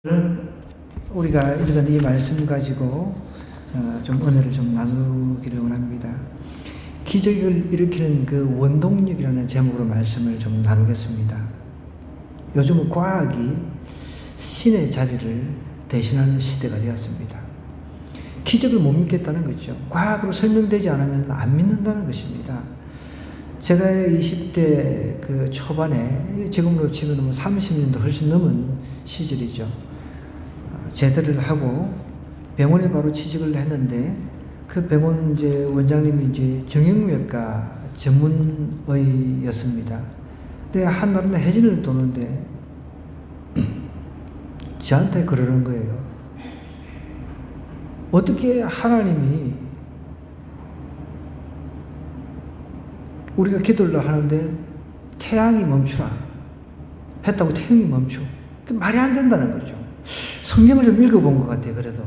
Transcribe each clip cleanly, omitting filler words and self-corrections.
오늘 우리가 읽은 이 말씀 가지고 좀 은혜를 좀 나누기를 원합니다. 기적을 일으키는 그 원동력이라는 제목으로 말씀을 좀 나누겠습니다. 요즘은 과학이 신의 자리를 대신하는 시대가 되었습니다. 기적을 못 믿겠다는 거죠. 과학으로 설명되지 않으면 안 믿는다는 것입니다. 제가 20대 그 초반에, 지금으로 치면 30년도 훨씬 넘은 시절이죠. 제대를 하고 병원에 바로 취직을 했는데, 그 병원 이제 원장님이 이제 정형외과 전문의였습니다. 근데 한날은 해진을 도는데 저한테 그러는 거예요. 어떻게 하나님이 우리가 기도를 하는데 태양이 멈추라 했다고 태양이 멈춰. 그 말이 안 된다는 거죠. 성경을 좀 읽어본 것 같아요. 그래도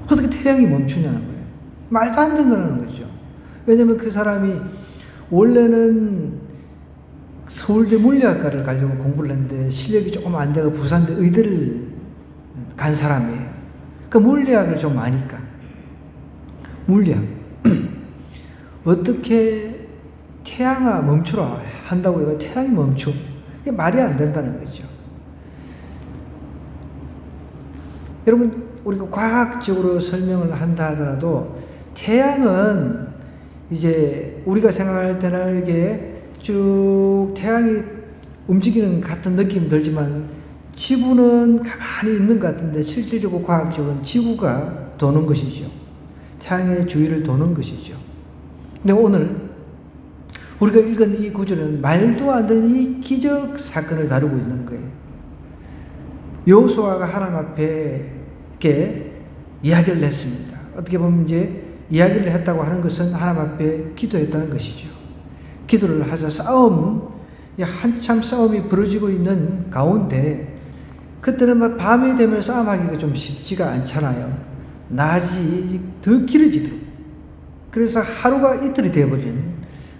어떻게 태양이 멈추냐는 거예요. 말도 안 된다는 거죠. 왜냐면 그 사람이 원래는 서울대 물리학과를 가려고 공부를 했는데 실력이 조금 안 되고 부산대 의대를 간 사람이에요. 그 물리학을 좀 아니까. 물리학. 어떻게 태양아 멈추라 한다고 해서 태양이 멈춰. 이게 말이 안 된다는 거죠. 여러분, 우리가 과학적으로 설명을 한다 하더라도 태양은 이제 우리가 생각할 때는 이게 쭉 태양이 움직이는 같은 느낌이 들지만 지구는 가만히 있는 것 같은데 실질적으로 과학적으로는 지구가 도는 것이죠. 태양의 주위를 도는 것이죠. 근데 오늘 우리가 읽은 이 구절은 말도 안 되는 이 기적 사건을 다루고 있는 거예요. 여호수아가 하나님 앞에 이렇게 이야기를 했습니다. 어떻게 보면 이제 이야기를 했다고 하는 것은 하나님 앞에 기도했다는 것이죠. 기도를 하자 한참 싸움이 벌어지고 있는 가운데, 그때는 막 밤이 되면 싸움하기가 좀 쉽지가 않잖아요. 낮이 더 길어지도록. 그래서 하루가 이틀이 되어버리는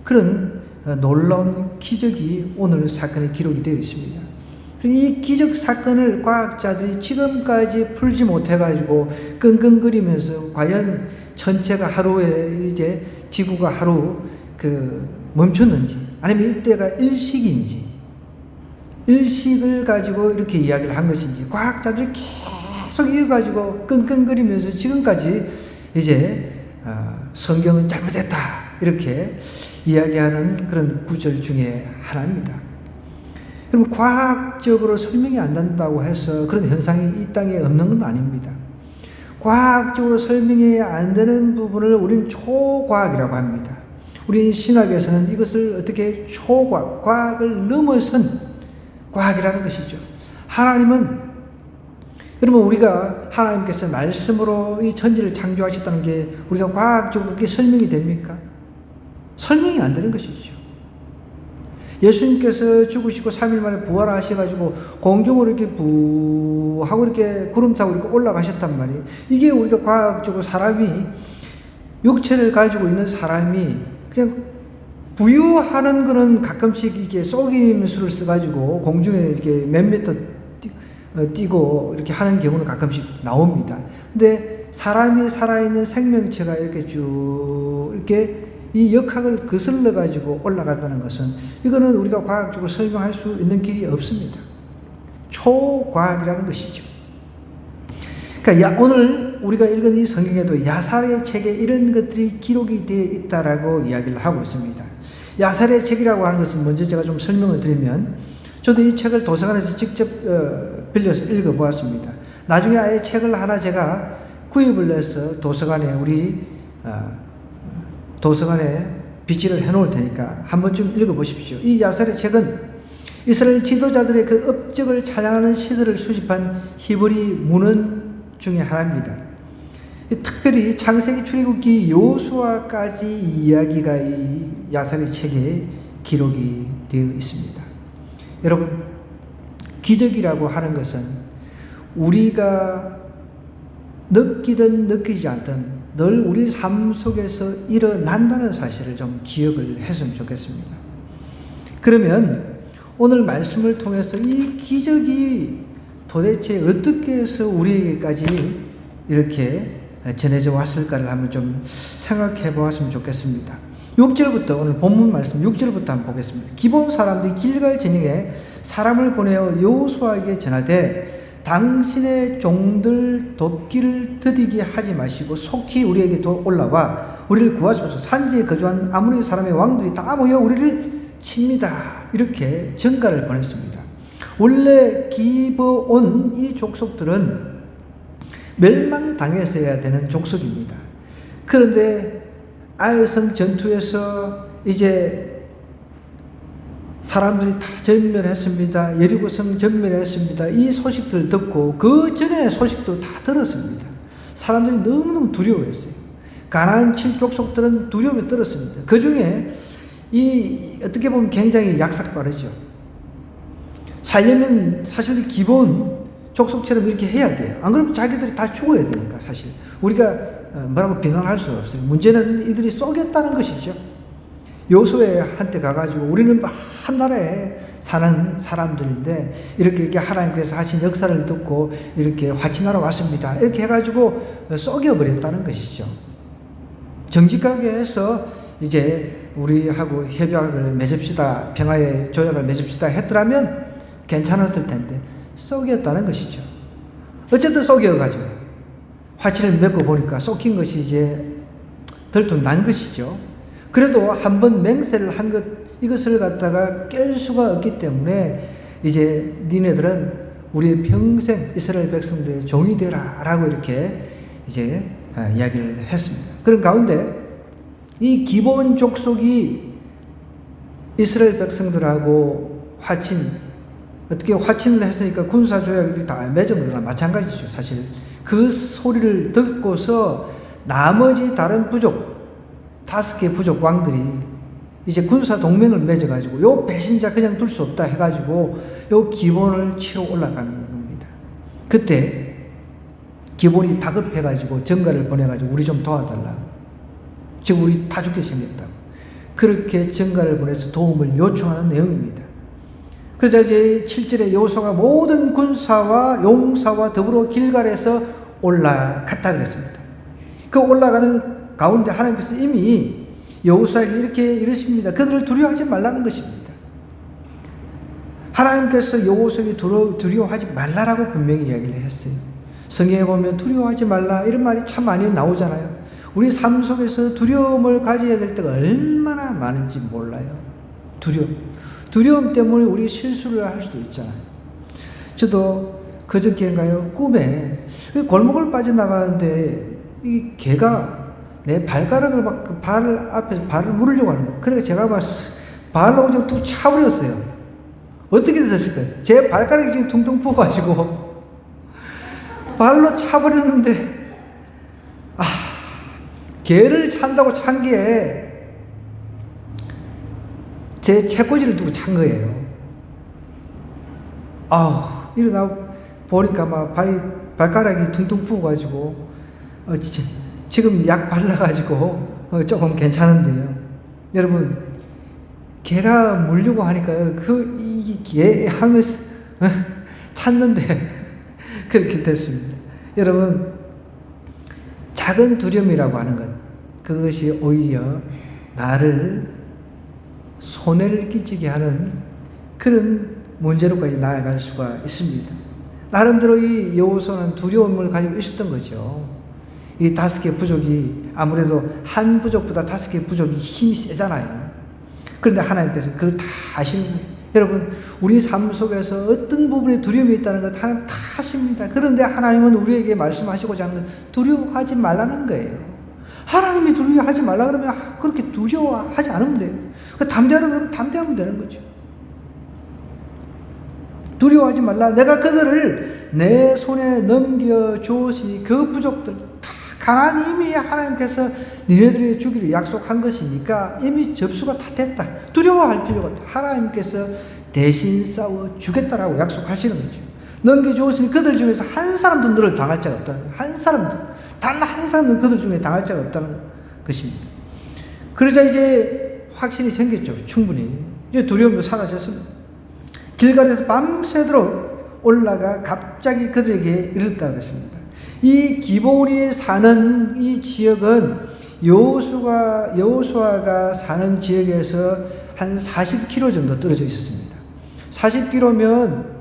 그런 놀라운 기적이 오늘 사건의 기록이 되어 있습니다. 이 기적 사건을 과학자들이 지금까지 풀지 못해가지고 끙끙거리면서 과연 전체가 하루에 이제 지구가 하루 멈췄는지, 아니면 이때가 일식인지, 일식을 가지고 이렇게 이야기를 한 것인지, 과학자들이 계속 이거 가지고 끙끙거리면서 지금까지 이제 성경은 잘못했다 이렇게 이야기하는 그런 구절 중에 하나입니다. 여러분, 과학적으로 설명이 안 된다고 해서 그런 현상이 이 땅에 없는 건 아닙니다. 과학적으로 설명이 안 되는 부분을 우리는 초과학이라고 합니다. 우리 신학에서는 이것을 어떻게 초과학, 과학을 넘어선 과학이라는 것이죠. 하나님은, 여러분, 우리가 하나님께서 말씀으로 이 천지를 창조하셨다는 게 우리가 과학적으로 그렇게 설명이 됩니까? 설명이 안 되는 것이죠. 예수님께서 죽으시고 3일 만에 부활하셔가지고 공중으로 이렇게 부하고 이렇게 구름 타고 이렇게 올라가셨단 말이에요. 이게 우리가 과학적으로 사람이, 육체를 가지고 있는 사람이 그냥 부유하는 거는 가끔씩 이게 속임수를 써가지고 공중에 이렇게 몇 미터 뛰고 이렇게 하는 경우는 가끔씩 나옵니다. 근데 사람이 살아있는 생명체가 이렇게 쭉 이렇게 이 역학을 거슬러 가지고 올라간다는 것은, 이거는 우리가 과학적으로 설명할 수 있는 길이 없습니다. 초과학이라는 것이죠. 그러니까 오늘 우리가 읽은 이 성경에도 야살의 책에 이런 것들이 기록이 되어 있다라고 이야기를 하고 있습니다. 야살의 책이라고 하는 것은 먼저 제가 좀 설명을 드리면, 저도 이 책을 도서관에서 직접 빌려서 읽어보았습니다. 나중에 아예 책을 하나 제가 구입을 해서 도서관에 도서관에 비치를 해놓을 테니까 한 번쯤 읽어보십시오. 이 야살의 책은 이스라엘 지도자들의 그 업적을 찬양하는 시들을 수집한 히브리 문헌 중에 하나입니다. 특별히 창세기, 출애굽기, 여호수아까지 이야기가 이 야살의 책에 기록이 되어 있습니다. 여러분, 기적이라고 하는 것은 우리가 느끼든 느끼지 않든 늘 우리 삶 속에서 일어난다는 사실을 좀 기억을 했으면 좋겠습니다. 그러면 오늘 말씀을 통해서 이 기적이 도대체 어떻게 해서 우리에게까지 이렇게 전해져 왔을까를 한번 좀 생각해 보았으면 좋겠습니다. 6절부터 오늘 본문 말씀 6절부터 한번 보겠습니다. 기본 사람들이 길갈 진영에 사람을 보내어 여호수아에게 전하되 당신의 종들 돕기를 더디게 하지 마시고 속히 우리에게 올라와 우리를 구하소서. 산지에 거주한 아모리 사람의 왕들이 다 모여 우리를 칩니다. 이렇게 전가를 보냈습니다. 원래 기브온 이 족속들은 멸망당했어야 되는 족속입니다. 그런데 아이성 전투에서 이제 사람들이 다 전멸했습니다. 여리고성 전멸했습니다. 이 소식들 듣고 그 전에 소식도 다 들었습니다. 사람들이 너무너무 두려워했어요. 가나안 7족속들은 두려움에 떨었습니다. 그 중에 이 어떻게 보면 굉장히 약삭빠르죠. 살려면 사실 기본 족속처럼 이렇게 해야 돼요. 안 그러면 자기들이 다 죽어야 되니까 사실. 우리가 뭐라고 비난할 수가 없어요. 문제는 이들이 쏘겠다는 것이죠. 여호수아한테 가가지고 우리는 한 나라에 사는 사람들인데 이렇게 하나님께서 하신 역사를 듣고 이렇게 화친하러 왔습니다. 이렇게 해가지고 쏘겨버렸다는 것이죠. 정직하게 해서 이제 우리하고 협약을 맺읍시다, 평화의 조약을 맺읍시다 했더라면 괜찮았을 텐데 쏘겼다는 것이죠. 어쨌든 쏘겨가지고 화친을 맺고 보니까 쏘긴 것이 이제 들통이 난 것이죠. 그래도 한번 맹세를 한 것, 이것을 갖다가 깰 수가 없기 때문에 이제 니네들은 우리의 평생 이스라엘 백성들의 종이 되라 라고 이렇게 이제 이야기를 했습니다. 그런 가운데 이 기본 족속이 이스라엘 백성들하고 어떻게 화친을 했으니까 군사조약이 다 맺은 거나 마찬가지죠. 사실 그 소리를 듣고서 나머지 다른 부족 5개 부족 왕들이 이제 군사 동맹을 맺어가지고 요 배신자 그냥 둘 수 없다 해가지고 요 기본을 치러 올라가는 겁니다. 그때 기본이 다급해가지고 전가를 보내가지고 우리 좀 도와달라. 지금 우리 다 죽게 생겼다고. 그렇게 전가를 보내서 도움을 요청하는 내용입니다. 그래서 이제 7절에 여호수아가 모든 군사와 용사와 더불어 길갈에서 올라갔다 그랬습니다. 그 올라가는 가운데 하나님께서 이미 여호수아에게 이렇게 이르십니다. 그들을 두려워하지 말라는 것입니다. 하나님께서 여호수아에게 두려워하지 말라라고 분명히 이야기를 했어요. 성경에 보면 두려워하지 말라 이런 말이 참 많이 나오잖아요. 우리 삶 속에서 두려움을 가져야 될 때가 얼마나 많은지 몰라요. 두려움 때문에 우리 실수를 할 수도 있잖아요. 저도 그저께인가요? 꿈에 골목을 빠져나가는데 이 개가 내 발가락을 막 발 앞에서 발을 물으려고 하는 거예요. 그래서 제가 막 발로 그냥 툭 차버렸어요. 어떻게 됐을까요? 제 발가락이 지금 퉁퉁 부어가지고 발로 차버렸는데 개를 찬다고 찬 게 제 채꼬지를 두고 찬 거예요. 일어나 보니까 막 발가락이 퉁퉁 부어가지고 지금 약 발라가지고 조금 괜찮은데요. 여러분 개가 물려고 하니까요. 이 개 하면서 찾는데 그렇게 됐습니다. 여러분 작은 두려움이라고 하는 것 그것이 오히려 나를 손해를 끼치게 하는 그런 문제로까지 나아갈 수가 있습니다. 나름대로 이 여호수아는 두려움을 가지고 있었던 거죠. 이 5개 부족이 아무래도 한 부족보다 5개 부족이 힘이 세잖아요. 그런데 하나님께서 그걸 다 아시는 거예요. 여러분 우리 삶 속에서 어떤 부분에 두려움이 있다는 것 하나님 다 아십니다. 그런데 하나님은 우리에게 말씀하시고자 하는 건 두려워하지 말라는 거예요. 하나님이 두려워하지 말라 그러면 그렇게 두려워하지 않으면 돼요. 담대하라 그러면 담대하면 되는 거죠. 두려워하지 말라. 내가 그들을 내 손에 넘겨주었으니 그 부족들 다 가나안이 이미 하나님께서 니네들에게 주기로 약속한 것이니까 이미 접수가 다 됐다. 두려워할 필요가 없다. 하나님께서 대신 싸워 주겠다라고 약속하시는 거죠. 넘겨주었으니 그들 중에서 한 사람도 너를 당할 자가 없다는 거예요. 한 사람도. 단 한 사람도 그들 중에 당할 자가 없다는 것입니다. 그러자 이제 확신이 생겼죠. 충분히. 이제 두려움도 사라졌습니다. 길갈에서 밤새도록 올라가 갑자기 그들에게 이르렀다 그랬습니다. 이 기브온이 사는 이 지역은 여호수아가 사는 지역에서 한 40km 정도 떨어져 있었습니다. 40km면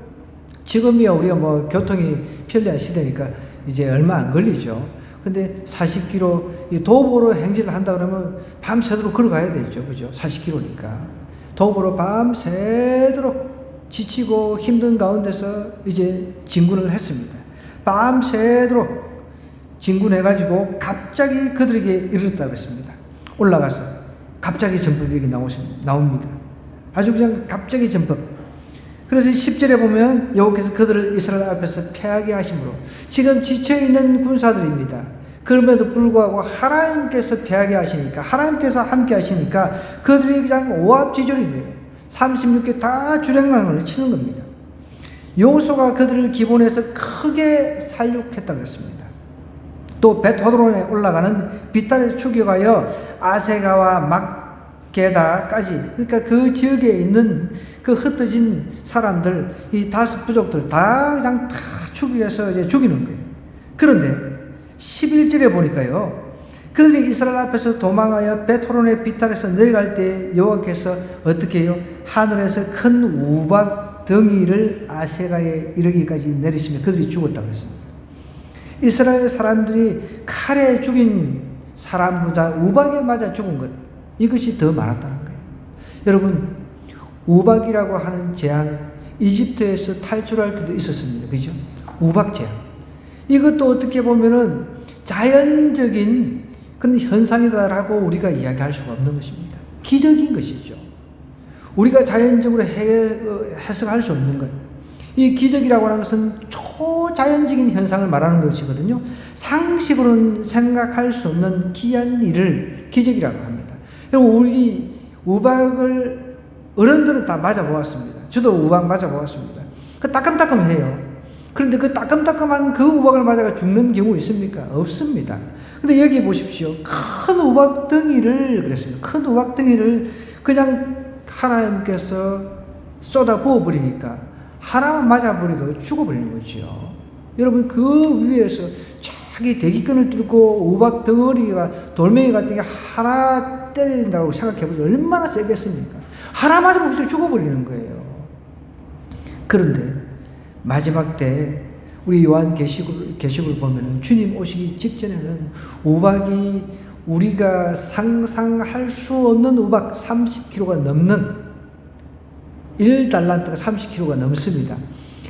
지금이야 우리가 뭐 교통이 편리한 시대니까 이제 얼마 안 걸리죠. 근데 40km 도보로 행진을 한다 그러면 밤새도록 걸어가야 되죠. 그죠? 40km니까. 도보로 밤새도록 지치고 힘든 가운데서 이제 진군을 했습니다. 밤새도록 진군해가지고 갑자기 그들에게 이르렀다 그랬습니다. 올라가서 갑자기 전법이 나옵니다. 아주 그냥 갑자기 전법. 그래서 10절에 보면 여호와께서 그들을 이스라엘 앞에서 패하게 하심으로, 지금 지쳐있는 군사들입니다. 그럼에도 불구하고 하나님께서 패하게 하시니까, 하나님께서 함께 하시니까 그들이 그냥 오합지졸인 거예요. 36개 다 주랭랑을 치는 겁니다. 여호수아가 그들을 기본에서 크게 살육했다 그랬습니다. 또 벳호드론에 올라가는 비탈에 추격하여 아세가와 막게다까지, 그러니까 그 지역에 있는 그 흩어진 사람들, 이 5 부족들 다 그냥 다 추격해서 이제 죽이는 거예요. 그런데 11절에 보니까요, 그들이 이스라엘 앞에서 도망하여 벳호론의 비탈에서 내려갈 때 여호와께서 어떻게 해요? 하늘에서 큰 우박 덩이를 아세가에 이르기까지 내리시며 그들이 죽었다고 했습니다. 이스라엘 사람들이 칼에 죽인 사람보다 우박에 맞아 죽은 것, 이것이 더 많았다는 거예요. 여러분, 우박이라고 하는 재앙, 이집트에서 탈출할 때도 있었습니다. 그죠? 우박 재앙. 이것도 어떻게 보면은 자연적인 그런 현상이다라고 우리가 이야기할 수가 없는 것입니다. 기적인 것이죠. 우리가 자연적으로 해석할 수 없는 것. 이 기적이라고 하는 것은 초자연적인 현상을 말하는 것이거든요. 상식으로는 생각할 수 없는 기이한 일을 기적이라고 합니다. 여러분, 우리 우박을 어른들은 다 맞아보았습니다. 저도 우박 맞아보았습니다. 그 따끔따끔해요. 그런데 그 따끔따끔한 그 우박을 맞아가 죽는 경우 있습니까? 없습니다. 근데 여기 보십시오. 큰 우박덩이를 그랬습니다. 큰 우박덩이를 그냥 하나님께서 쏟아 부어버리니까 하나만 맞아버려도 죽어버리는 거죠. 여러분, 그 위에서 자기 대기근을 뚫고 우박 덩어리가 돌멩이 같은 게 하나 때린다고 생각해보세요. 얼마나 세겠습니까? 하나 맞으면 죽어버리는 거예요. 그런데 마지막 때 우리 요한 계시록을 보면은 주님 오시기 직전에는 우박이 우리가 상상할 수 없는 우박 30kg가 넘는 1달란트가 30kg가 넘습니다.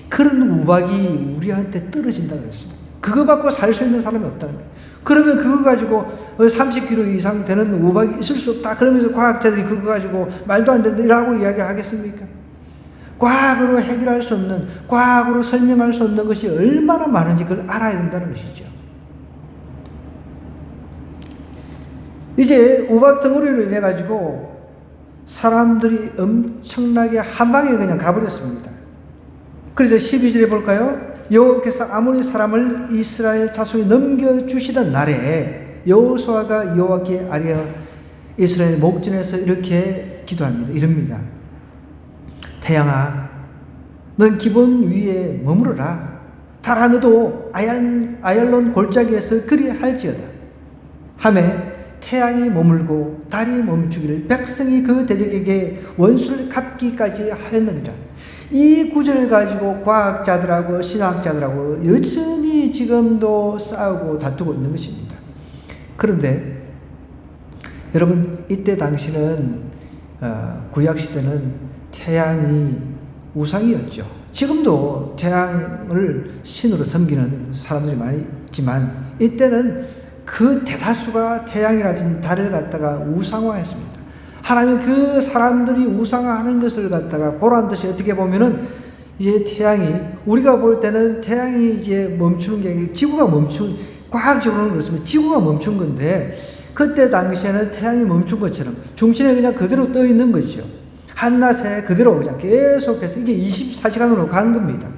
그런 우박이 우리한테 떨어진다고 했습니다. 그거 받고 살 수 있는 사람이 없다는 거예요. 그러면 그거 가지고 30kg 이상 되는 우박이 있을 수 없다. 그러면서 과학자들이 그거 가지고 말도 안 된다라고 이야기를 하겠습니까? 과학으로 해결할 수 없는, 과학으로 설명할 수 없는 것이 얼마나 많은지 그걸 알아야 된다는 것이죠. 이제 우박 덩어리로 인해 가지고 사람들이 엄청나게 한 방에 그냥 가버렸습니다. 그래서 12절에 볼까요? 여호와께서 아모리 사람을 이스라엘 자손이 넘겨주시던 날에 여호수아가 여호와께 아뢰어 이스라엘 목전에서 이렇게 기도합니다. 이럽니다. 태양아, 넌 기본 위에 머무르라. 달아 너도 아얄론 골짜기에서 그리할지어다. 하매 태양이 머물고 달이 멈추기를 백성이 그 대적에게 원수를 갚기까지 하였느니라. 이 구절을 가지고 과학자들하고 신학자들하고 여전히 지금도 싸우고 다투고 있는 것입니다. 그런데 여러분, 이때 당시는 구약시대는 태양이 우상이었죠. 지금도 태양을 신으로 섬기는 사람들이 많이 있지만 이때는 그 대다수가 태양이라든지 달을 갖다가 우상화했습니다. 하나님은 그 사람들이 우상화하는 것을 갖다가 보란 듯이 어떻게 보면은 이제 태양이, 우리가 볼 때는 태양이 이제 멈추는 게 아니라 지구가 과학적으로는 그렇습니다. 지구가 멈춘 건데 그때 당시에는 태양이 멈춘 것처럼 중심에 그냥 그대로 떠 있는 거죠. 한낮에 그대로 그냥 계속해서 이게 24시간으로 간 겁니다.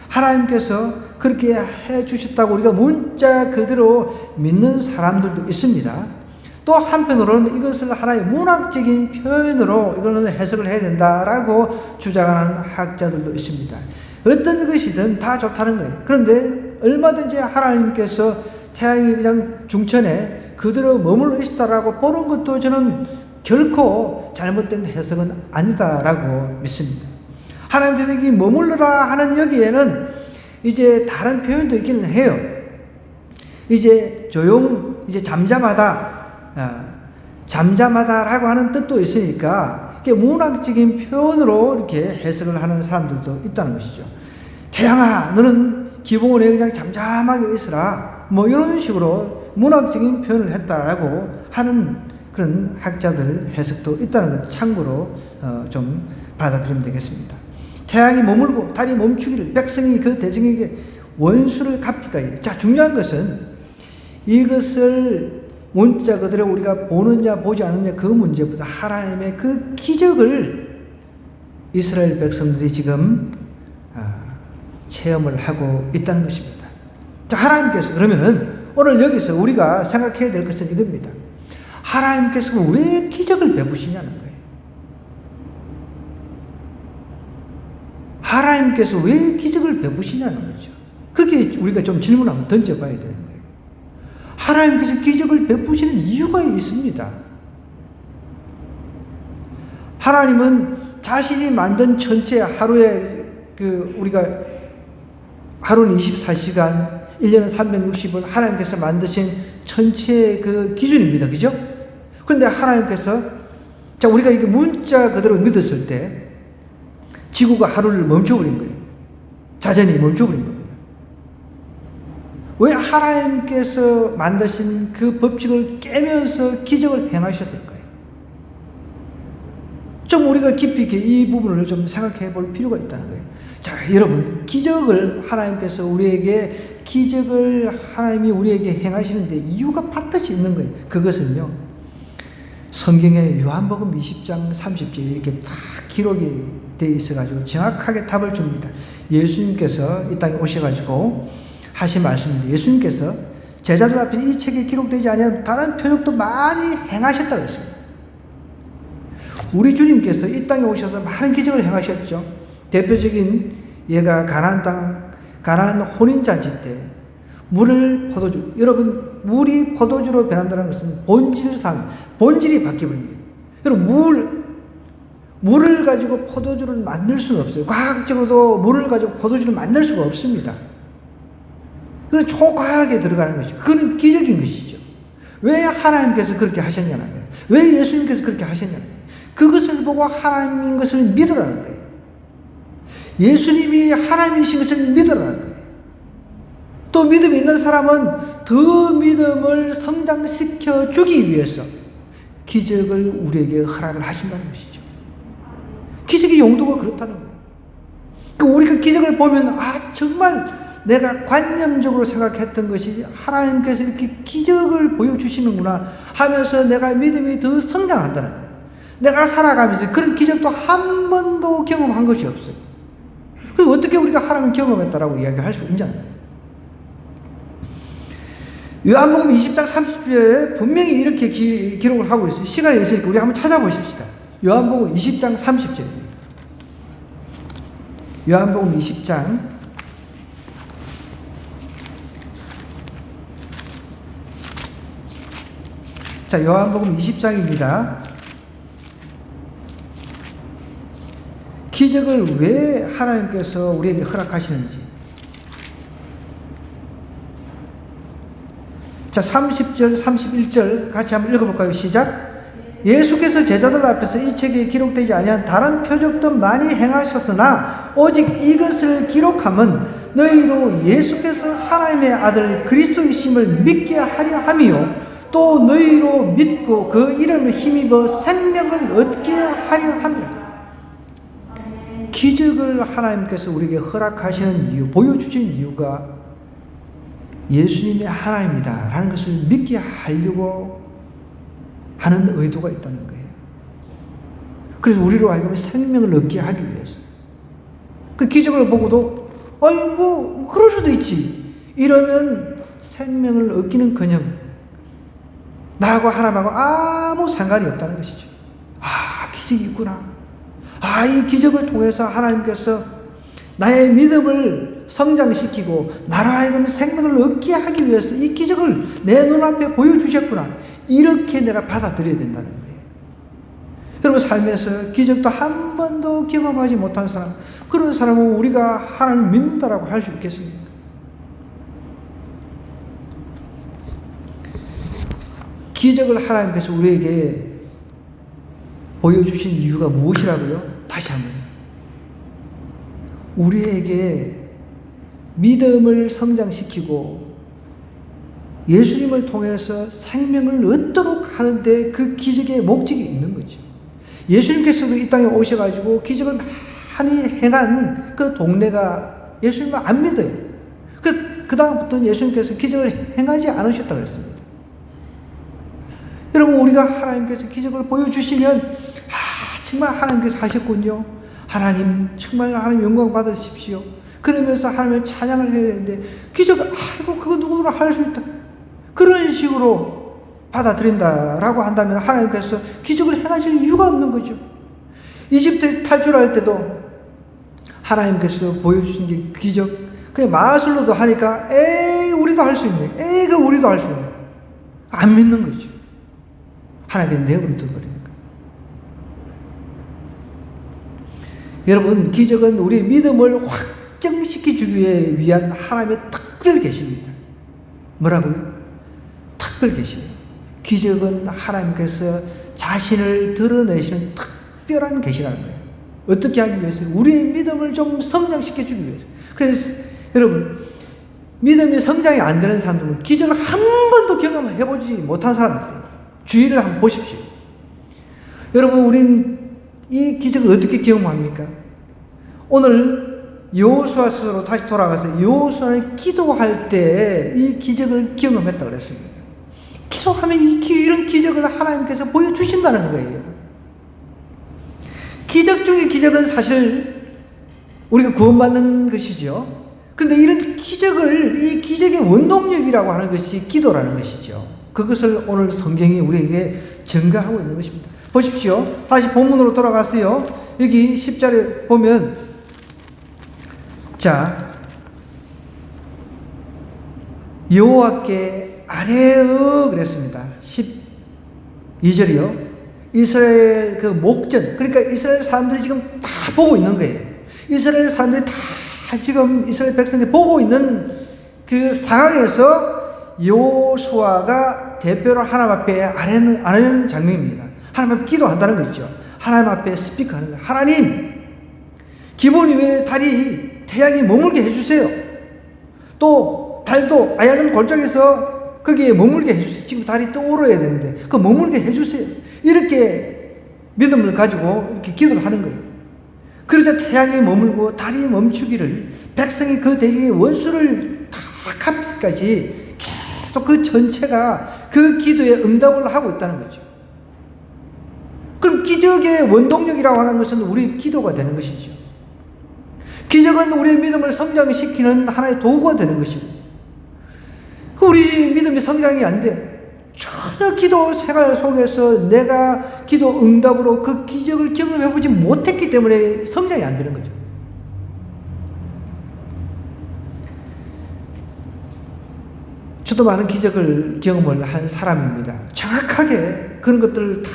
하나님께서 그렇게 해 주셨다고 우리가 문자 그대로 믿는 사람들도 있습니다. 또 한편으로는 이것을 하나의 문학적인 표현으로 이거는 해석을 해야 된다라고 주장하는 학자들도 있습니다. 어떤 것이든 다 좋다는 거예요. 그런데 얼마든지 하나님께서 태양이 그냥 중천에 그대로 머물러 있다라고 보는 것도 저는 결코 잘못된 해석은 아니다라고 믿습니다. 하나님께서 여기 머물러라 하는 여기에는 이제 다른 표현도 있기는 해요. 이제 이제 잠잠하다라고 하는 뜻도 있으니까 문학적인 표현으로 이렇게 해석을 하는 사람들도 있다는 것이죠. 태양아, 너는 기본에 그냥 잠잠하게 있으라. 뭐 이런 식으로 문학적인 표현을 했다라고 하는 그런 학자들 해석도 있다는 것 참고로 좀 받아들이면 되겠습니다. 태양이 머물고 달이 멈추기를 백성이 그 대적에게 원수를 갚기까지. 자, 중요한 것은 이것을 문자 그대로 우리가 보느냐 보지 않느냐 그 문제보다 하나님의 그 기적을 이스라엘 백성들이 지금 체험을 하고 있다는 것입니다. 자, 하나님께서 그러면은 오늘 여기서 우리가 생각해야 될 것은 이겁니다. 하나님께서 왜 기적을 베푸시냐는 거예요. 하나님께서 왜 기적을 베푸시냐는 거죠. 그게 우리가 좀 질문 한번 던져봐야 되는 거예요. 하나님께서 기적을 베푸시는 이유가 있습니다. 하나님은 자신이 만든 전체 하루에 우리가 하루는 24시간, 1년은 360일 하나님께서 만드신 전체 그 기준입니다. 그죠? 그런데 하나님께서 우리가 이게 문자 그대로 믿었을 때 지구가 하루를 멈춰버린 거예요. 자전이 멈춰버린 겁니다. 왜 하나님께서 만드신 그 법칙을 깨면서 기적을 행하셨을까요? 좀 우리가 깊이 있게 이 부분을 좀 생각해 볼 필요가 있다는 거예요. 자, 여러분, 하나님이 우리에게 행하시는데 이유가 반드시 있는 거예요. 그것은요, 성경에 요한복음 20장 30절 이렇게 다 기록이 되어 있어가지고 정확하게 답을 줍니다. 예수님께서 이 땅에 오셔가지고 하신 말씀인데, 예수님께서 제자들 앞에 이 책에 기록되지 않은 다른 표적도 많이 행하셨다 그랬습니다. 우리 주님께서 이 땅에 오셔서 많은 기적을 행하셨죠. 대표적인 예가 가나안 혼인잔치 때 물을 여러분, 물이 포도주로 변한다는 것은 본질이 바뀌어버린 거예요. 여러분, 물을 가지고 포도주를 만들 수는 없어요. 과학적으로도 물을 가지고 포도주를 만들 수가 없습니다. 그건 초과하게 들어가는 것이죠. 그건 기적인 것이죠. 왜 하나님께서 그렇게 하셨냐는 거예요. 왜 예수님께서 그렇게 하셨냐는 거예요. 그것을 보고 하나님인 것을 믿으라는 거예요. 예수님이 하나님이신 것을 믿으라는 거예요. 또 믿음이 있는 사람은 더 믿음을 성장시켜 주기 위해서 기적을 우리에게 허락을 하신다는 것이죠. 기적의 용도가 그렇다는 거예요. 우리가 기적을 보면 정말 내가 관념적으로 생각했던 것이 하나님께서 이렇게 기적을 보여주시는구나 하면서 내가 믿음이 더 성장한다는 거예요. 내가 살아가면서 그런 기적도 한 번도 경험한 것이 없어요. 그럼 어떻게 우리가 하나님 경험했다라고 이야기할 수 있냐는 거예요. 요한복음 20장 30절에 분명히 이렇게 기록을 하고 있어요. 시간이 있으니까 우리 한번 찾아보십시다. 요한복음 20장 30절입니다. 요한복음 20장 요한복음 20장입니다. 기적을 왜 하나님께서 우리에게 허락하시는지. 30절, 31절 같이 한번 읽어볼까요? 시작. 예수께서 제자들 앞에서 이 책에 기록되지 아니한 다른 표적도 많이 행하셨으나 오직 이것을 기록함은 너희로 예수께서 하나님의 아들 그리스도이심을 믿게 하려 함이요 또 너희로 믿고 그 이름을 힘입어 생명을 얻게 하려 함이라. 기적을 하나님께서 우리에게 허락하시는 이유, 보여주신 이유가 예수님이 하나님이다 라는 것을 믿게 하려고 하는 의도가 있다는 거예요. 그래서 우리로 하여금 생명을 얻게 하기 위해서. 그 기적을 보고도 그럴 수도 있지 이러면 생명을 얻기는커녕 나하고 하나님하고 아무 상관이 없다는 것이죠. 기적이 있구나. 이 기적을 통해서 하나님께서 나의 믿음을 성장시키고 나로 하여금 생명을 얻게 하기 위해서 이 기적을 내 눈앞에 보여주셨구나. 이렇게 내가 받아들여야 된다는 거예요. 여러분 삶에서 기적도 한 번도 경험하지 못한 사람, 그런 사람은 우리가 하나님을 믿는다라고 할 수 있겠습니까? 기적을 하나님께서 우리에게 보여주신 이유가 무엇이라고요? 다시 한번. 우리에게 믿음을 성장시키고 예수님을 통해서 생명을 얻도록 하는데 그 기적의 목적이 있는 거죠. 예수님께서도 이 땅에 오셔가지고 기적을 많이 행한 그 동네가 예수님을 안 믿어요. 그 다음부터는 예수님께서 기적을 행하지 않으셨다고 그랬습니다. 여러분, 우리가 하나님께서 기적을 보여주시면 정말 하나님께서 하셨군요. 하나님 정말 하나님 영광 받으십시오. 그러면서 하나님의 찬양을 해야 되는데 기적, 아이고 그거 누구나 할 수 있다. 그런 식으로 받아들인다라고 한다면 하나님께서 기적을 행하실 이유가 없는 거죠. 이집트 탈출할 때도 하나님께서 보여주신 게 기적, 그냥 마술로도 하니까 에이 우리도 할 수 있네. 에이 그 우리도 할 수 있네. 안 믿는 거죠. 하나님께서 내버려 둬버리는 거예요. 여러분, 기적은 우리의 믿음을 확정시켜주기 위한 하나님의 특별 계시입니다. 뭐라고요? 특별 계시예요. 기적은 하나님께서 자신을 드러내시는 특별한 계시라는 거예요. 어떻게 하기 위해서? 우리의 믿음을 좀 성장시켜주기 위해서. 그래서 여러분, 믿음이 성장이 안 되는 사람들은 기적을 한 번도 경험해보지 못한 사람들이에요. 주의를 한번 보십시오. 여러분, 우리는 이 기적을 어떻게 경험합니까? 오늘 여호수아서로 다시 돌아가서 여호수아는 기도할 때 이 기적을 경험했다고 그랬습니다. 기도하면 이런 기적을 하나님께서 보여주신다는 거예요. 기적 중에 기적은 사실 우리가 구원받는 것이죠. 그런데 이런 기적을, 이 기적의 원동력이라고 하는 것이 기도라는 것이죠. 그것을 오늘 성경이 우리에게 증거하고 있는 것입니다. 보십시오. 다시 본문으로 돌아갔어요. 여기 10절에 보면, 자, 여호와께 아뢰어 그랬습니다. 12절이요. 이스라엘 그 목전, 그러니까 이스라엘 사람들이 지금 다 보고 있는 거예요. 이스라엘 사람들이 다 지금 이스라엘 백성들이 보고 있는 그 상황에서 여호수아가 대표로 하나님 앞에 아뢰는 장면입니다. 하나님 앞에 기도한다는 거죠. 하나님 앞에 스피커하는 거예요. 하나님, 기본 위에 달이 태양이 머물게 해주세요. 또 달도 아얄른 골짜기에서 거기에 머물게 해주세요. 지금 달이 떠오르야 되는데 그 머물게 해주세요. 이렇게 믿음을 가지고 이렇게 기도를 하는 거예요. 그러자 태양이 머물고 달이 멈추기를, 백성이 그 대적의 원수를 다 갚기까지 계속 그 전체가 그 기도에 응답을 하고 있다는 거죠. 그럼 기적의 원동력이라고 하는 것은 우리 기도가 되는 것이죠. 기적은 우리의 믿음을 성장시키는 하나의 도구가 되는 것이고, 우리 믿음이 성장이 안 돼. 전혀 기도 생활 속에서 내가 기도 응답으로 그 기적을 경험해보지 못했기 때문에 성장이 안 되는 거죠. 저도 많은 기적을 경험을 한 사람입니다. 정확하게 그런 것들을 다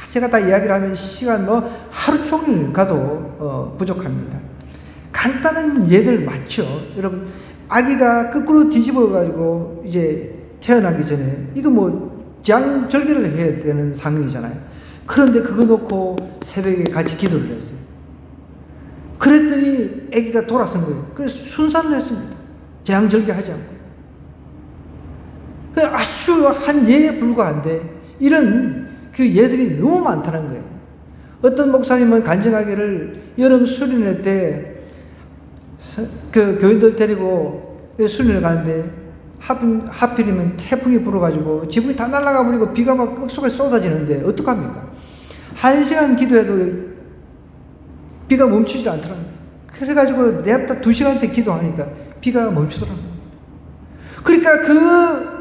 제가 다 이야기를 하면 시간 하루 종일 가도 부족합니다. 간단한 예들 많죠. 여러분, 아기가 거꾸로 뒤집어가지고 이제 태어나기 전에 이거 재앙절개를 해야 되는 상황이잖아요. 그런데 그거 놓고 새벽에 같이 기도를 했어요. 그랬더니 아기가 돌아선 거예요. 그래서 순산을 했습니다. 재앙절개 하지 않고. 아주 한 예에 불과한데 이런 그 예들이 너무 많다는 거예요. 어떤 목사님은 간증하기를 여름 수련회 때 그 교인들 데리고 수련회 가는데 하필이면 태풍이 불어가지고 지붕이 다 날아가 버리고 비가 막 ước 쏟아지는데 어떡합니까? 1시간 기도해도 비가 멈추질 않더라고요. 그래가지고 냅다 2시간째 기도하니까 비가 멈추더라고요. 그러니까 그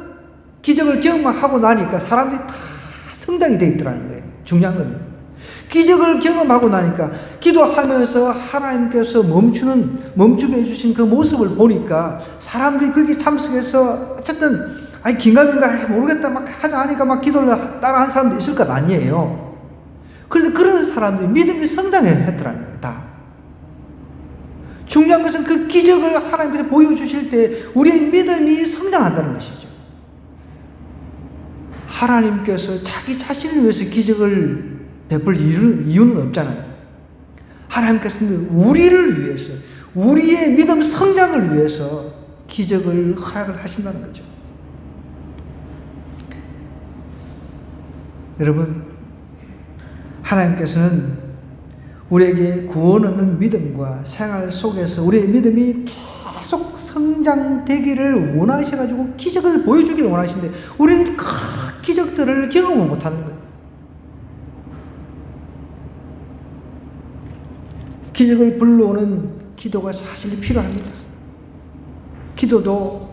기적을 경험하고 나니까 사람들이 다 성장이 돼 있더라는 거예요. 중요한 건 기적을 경험하고 나니까 기도하면서 하나님께서 멈추게 해주신 그 모습을 보니까 사람들이 거기 참석해서 어쨌든 긴가민가 모르겠다 막 하자 하니까 막 기도를 따라한 사람도 있을 것 아니에요. 그런데 그런 사람들이 믿음이 성장했더라는 거예요. 다. 중요한 것은 그 기적을 하나님께서 보여주실 때 우리의 믿음이 성장한다는 것이죠. 하나님께서 자기 자신을 위해서 기적을 베풀 이유는 없잖아요. 하나님께서는 우리를 위해서, 우리의 믿음 성장을 위해서 기적을 허락을 하신다는 거죠. 여러분, 하나님께서는 우리에게 구원 얻는 믿음과 생활 속에서 우리의 믿음이 계속 성장되기를 원하셔가지고 기적을 보여주기를 원하시는데 우리는 그 기적들을 경험을 못하는 거예요. 기적을 불러오는 기도가 사실 필요합니다. 기도도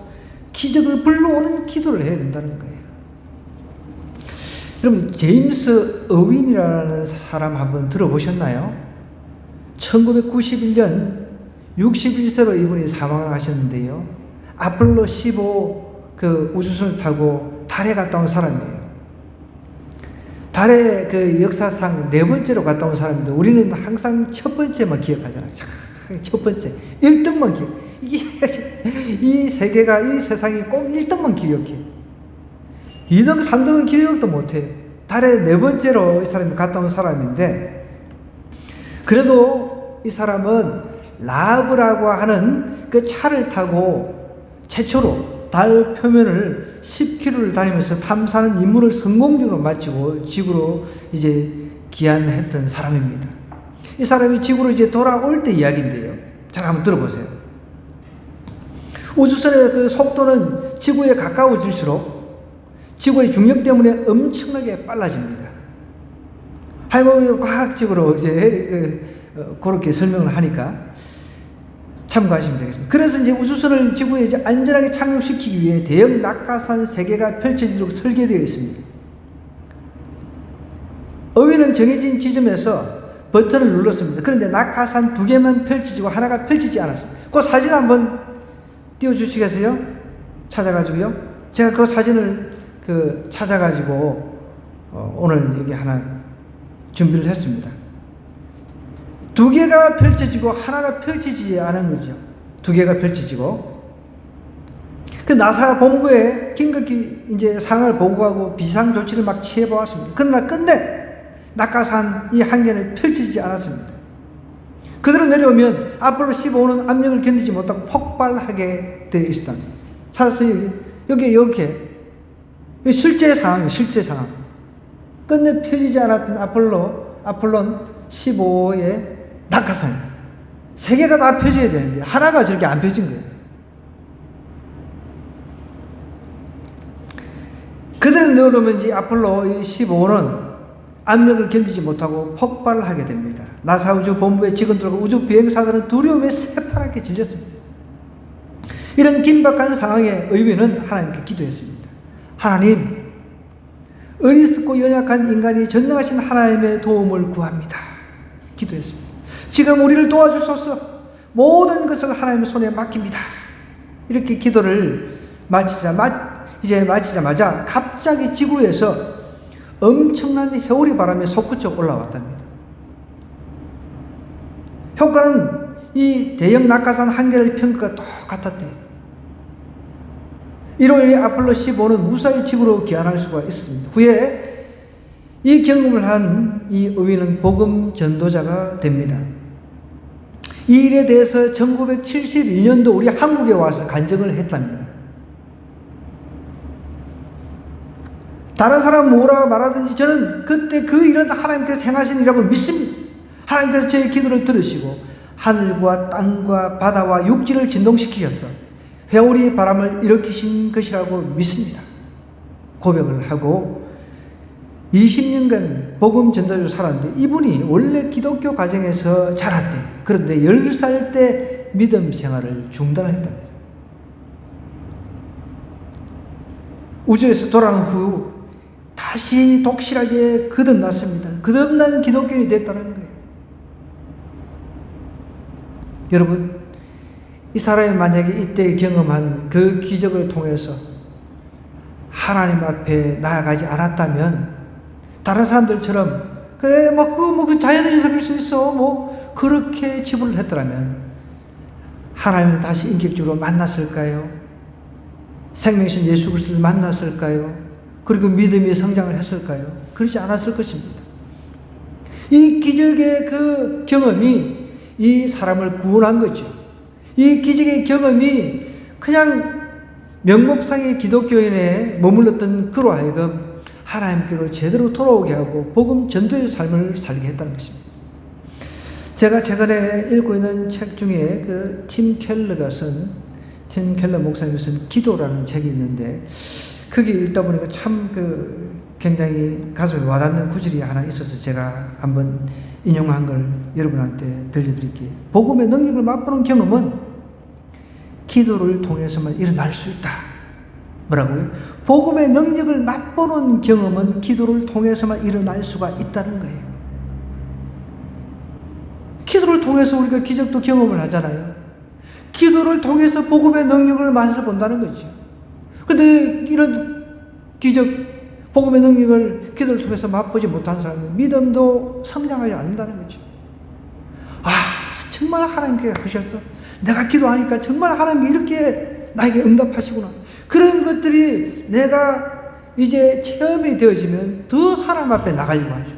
기적을 불러오는 기도를 해야 된다는 거예요. 여러분, 제임스 어윈이라는 사람 한번 들어보셨나요? 1991년 61세로 이분이 사망을 하셨는데요. 아폴로 15 그 우주선을 타고 달에 갔다 온 사람이에요. 달에 그 역사상 4번째로 갔다 온 사람인데 우리는 항상 첫 번째만 기억하잖아요. 첫 번째. 1등만 기억. 이 세계가, 이 세상이 꼭 1등만 기억해. 2등, 3등은 기억도 못해요. 달에 4번째로 이 사람이 갔다 온 사람인데 그래도 이 사람은 라브라고 하는 그 차를 타고 최초로 달 표면을 10km를 다니면서 탐사하는 임무를 성공적으로 마치고 지구로 이제 귀환했던 사람입니다. 이 사람이 지구로 이제 돌아올 때 이야기인데요. 잘 한번 들어보세요. 우주선의 그 속도는 지구에 가까워질수록 지구의 중력 때문에 엄청나게 빨라집니다. 하여간 과학적으로 이제 그렇게 설명을 하니까 참고하시면 되겠습니다. 그래서 이제 우주선을 지구에 이제 안전하게 착륙시키기 위해 대형 낙하산 3개가 펼쳐지도록 설계되어 있습니다. 어휘는 정해진 지점에서 버튼을 눌렀습니다. 그런데 낙하산 2개만 펼쳐지고 하나가 펼치지 않았습니다. 그 사진 한번 띄워주시겠어요? 찾아가지고요. 제가 그 사진을 찾아가지고 오늘 여기 하나 준비를 했습니다. 2개가 펼쳐지고 하나가 펼쳐지지 않은 거죠. 2개가 펼쳐지고 그 나사 본부에 긴급히 이제 상황을 보고하고 비상 조치를 막 취해 보았습니다. 그러나 끝내 낙하산 이 한 개는 펼치지 않았습니다. 그대로 내려오면 아폴로 15는 압력을 견디지 못하고 폭발하게 되어 있었답니다. 찾았어요. 여기 이렇게 실제 상황이에요. 실제 상황. 끝내 펴지지 않았던 아폴론 15의 낙하산 3개가 다 펴져야 되는데 하나가 저렇게 안 펴진 거예요. 그대로 내려오면 이제 아폴로 15는 압력을 견디지 못하고 폭발을 하게 됩니다. 나사 우주 본부의 직원들과 우주 비행사들은 두려움에 새파랗게 질렸습니다. 이런 긴박한 상황에 의뢰는 하나님께 기도했습니다. 하나님, 어리석고 연약한 인간이 전능하신 하나님의 도움을 구합니다. 기도했습니다. 지금 우리를 도와주소서. 모든 것을 하나님의 손에 맡깁니다. 이렇게 기도를 마치자마자 갑자기 지구에서 엄청난 해오리 바람이 솟구쳐 올라왔답니다. 효과는 이 대형 낙하산 한 개를 편 것과 똑같았대요. 이로 인해 아폴로 15는 무사히 지구로 귀환할 수가 있습니다. 후에 이 경험을 한 이 의인은 복음 전도자가 됩니다. 이 일에 대해서 1972년도 우리 한국에 와서 간증을 했답니다. 다른 사람 뭐라 말하든지 저는 그때 그 일은 하나님께서 행하신 일이라고 믿습니다. 하나님께서 제 기도를 들으시고 하늘과 땅과 바다와 육지를 진동시키셔서 회오리 바람을 일으키신 것이라고 믿습니다. 고백을 하고 20년간 복음 전도자로 살았는데 이분이 원래 기독교 가정에서 자랐대요. 그런데 10살 때 믿음 생활을 중단을 했답니다. 우주에서 돌아온 후 다시 독실하게 거듭났습니다. 거듭난 기독교인이 됐다는 거예요. 여러분, 이 사람이 만약에 이때 경험한 그 기적을 통해서 하나님 앞에 나아가지 않았다면 다른 사람들처럼 그래 그 자연의 삶일 수 있어 그렇게 치부를 했더라면 하나님을 다시 인격적으로 만났을까요? 생명신 예수 그리스도를 만났을까요? 그리고 믿음의 성장을 했을까요? 그렇지 않았을 것입니다. 이 기적의 그 경험이 이 사람을 구원한 거죠. 이 기적의 경험이 그냥 명목상의 기독교인에 머물렀던 그로 하여금 하나님께로 제대로 돌아오게 하고 복음 전도의 삶을 살게 했다는 것입니다. 제가 최근에 읽고 있는 책 중에 그 팀 켈러 목사님이 쓴 기도라는 책이 있는데 거기 읽다 보니까 참 굉장히 가슴에 와닿는 구절이 하나 있어서 제가 한번 인용한 걸 여러분한테 들려드릴게요. 복음의 능력을 맛보는 경험은 기도를 통해서만 일어날 수 있다. 뭐라고요? 복음의 능력을 맛보는 경험은 기도를 통해서만 일어날 수가 있다는 거예요. 기도를 통해서 우리가 기적도 경험을 하잖아요. 기도를 통해서 복음의 능력을 맛을 본다는 거죠. 그런데 이런 기적, 복음의 능력을 기도를 통해서 맛보지 못한 사람은 믿음도 성장하지 않는다는 거죠. 정말 하나님께 하셔서 내가 기도하니까 정말 하나님께 이렇게 나에게 응답하시구나. 그런 것들이 내가 이제 체험이 되어지면 더 하나님 앞에 나가려고 하죠.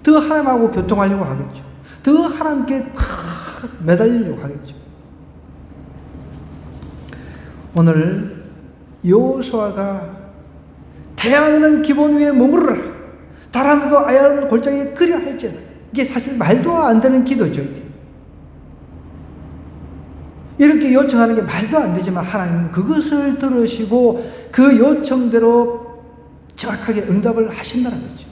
더 하나님하고 교통하려고 하겠죠. 더 하나님께 매달리려고 하겠죠. 오늘 여호수아가 태양은 기본 위에 머무르라. 달 하나도 아야는 골짜기에 그려 할지어다. 이게 사실 말도 안 되는 기도죠. 이렇게 요청하는 게 말도 안 되지만 하나님은 그것을 들으시고 그 요청대로 정확하게 응답을 하신다는 거죠.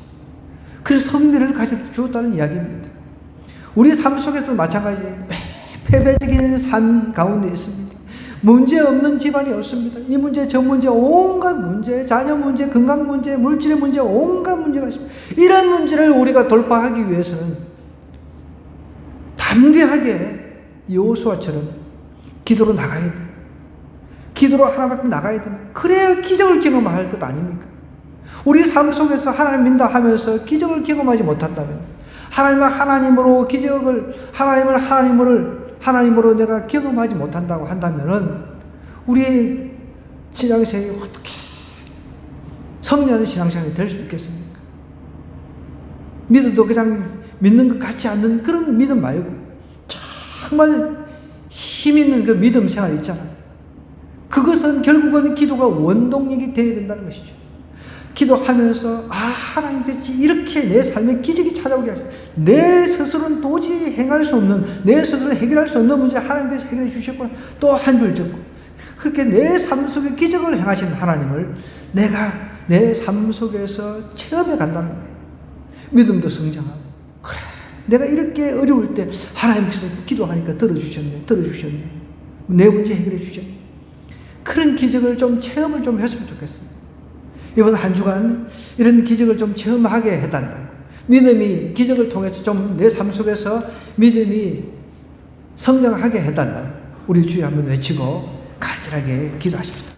그래서 성리를 가져다 주었다는 이야기입니다. 우리 삶 속에서 마찬가지 패배적인 삶 가운데 있습니다. 문제 없는 집안이 없습니다. 이 문제 저 문제 온갖 문제, 자녀 문제, 건강 문제, 물질의 문제 온갖 문제가 있습니다. 이런 문제를 우리가 돌파하기 위해서는 담대하게 여호수아처럼 기도로 나가야 돼요. 기도로 하나님 앞에 나가야 됩니다. 그래야 기적을 경험할 것 아닙니까? 우리 삶 속에서 하나님 믿다 하면서 기적을 경험하지 못한다면 하나님을 하나님으로 내가 경험하지 못한다고 한다면은 우리의 신앙생활이 어떻게 성리하는 신앙생활이 될 수 있겠습니까? 믿어도 그냥 믿는 것 같지 않는 그런 믿음 말고 정말 힘 있는 그 믿음 생활 있잖아요. 그것은 결국은 기도가 원동력이 되어야 된다는 것이죠. 기도하면서 하나님께서 이렇게 내 삶에 기적이 찾아오게 하시고 내 스스로는 도저히 행할 수 없는, 내 스스로 해결할 수 없는 문제 하나님께서 해결해 주셨고 또 한 줄 적고 그렇게 내 삶 속에 기적을 행하신 하나님을 내가 내 삶 속에서 체험해 간다는 거예요. 믿음도 성장하고 그래 내가 이렇게 어려울 때 하나님께서 기도하니까 들어주셨네. 내 문제 해결해 주셨네. 그런 기적을 좀 체험을 좀 했으면 좋겠습니다. 이번 한 주간 이런 기적을 좀 체험하게 해달라고, 믿음이 기적을 통해서 좀 내 삶 속에서 믿음이 성장하게 해달라고 우리 주여 한번 외치고 간절하게 기도하십시다.